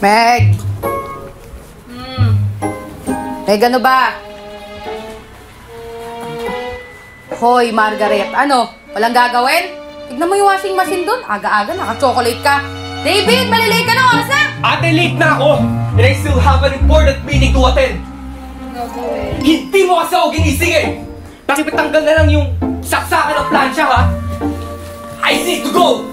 Meg! Meg, ano ba? Hoy, Margaret. Ano? Walang gagawin? Tignan mo yung washing machine doon. Aga-aga, naka-chocolate ka. David, malilate ka na. Oras na! Ate, late na ako! And I still have an important meeting to attend. Hindi mo kasi ako ginising eh! Pakipatanggal na lang yung saksakan ng plancha, ha? I need to go!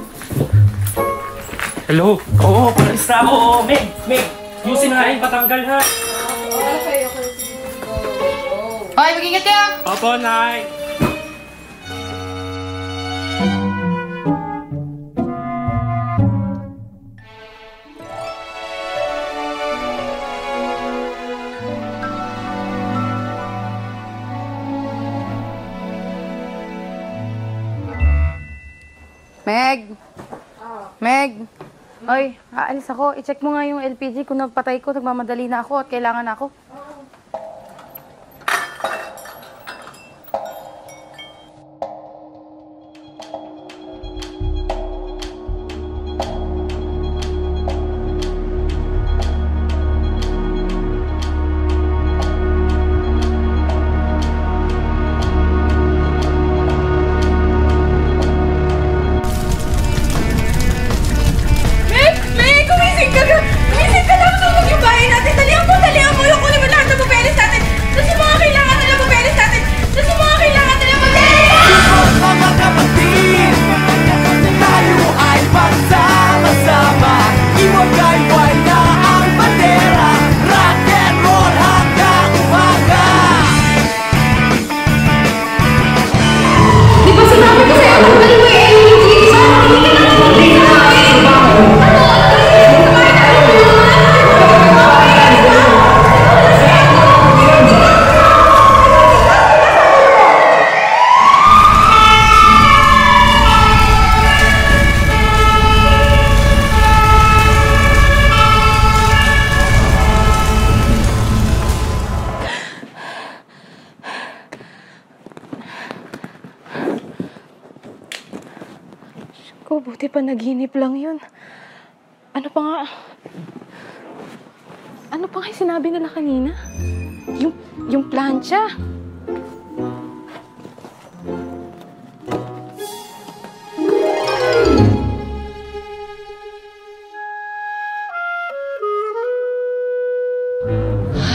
Hello? Oo, palalis na ako. Meg, yung sinaing patanggal, ha? Okay. Hoy, mag-ingat kayo! Opo, Nay. Meg! Meg! Oy, aalis ako. I-check mo nga yung LPG. Kung napatay ko, nagmamadali na ako at kailangan ako. Ko, buti pa naginip lang yun. Ano pa nga yung sinabi nila kanina? Yung plancha.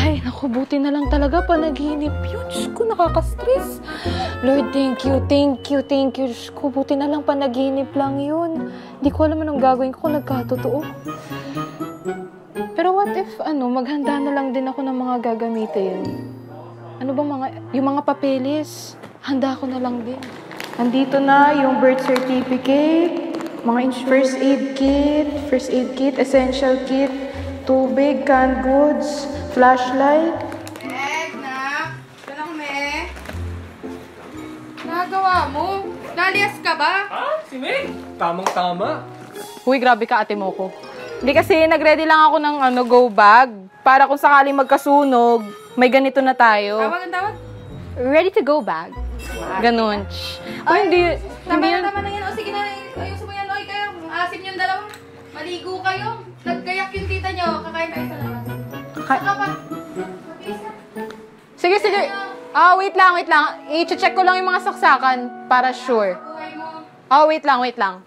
Ay, naku, buti na lang talaga pa naginip yun. Diyos ko, nakaka-stress. Lord, thank you. Diyos ko, buti na lang panaginip lang yun. Hindi ko alam anong gagawin ko kung nagkatotoo. Pero what if, maghanda na lang din ako ng mga gagamitin? Ano ba yung mga papeles? Handa ko na lang din. Andito na yung birth certificate, mga first aid kit, essential kit, tubig, canned goods, flashlight. Nagawa mo? Nalias ka ba? Si Meg? Tamang-tama. Uy, grabe ka, ate mo ko. Hindi kasi, nag-ready lang ako ng go bag. Para kung sakaling magkasunog, may ganito na tayo. Tawag ang tawag? Ready to go bag. Ganon. O, hindi. Tama na yan. O, sige na. Ayusin mo yan, Oy, kayo. Asim yung dalawa. Maligo kayo. Nagkayak yung tita nyo. Kakain tayo sa labas. Saka pa. Mabilis na. Sige. Wait lang. I-check ko lang yung mga saksakan para sure. Wait lang.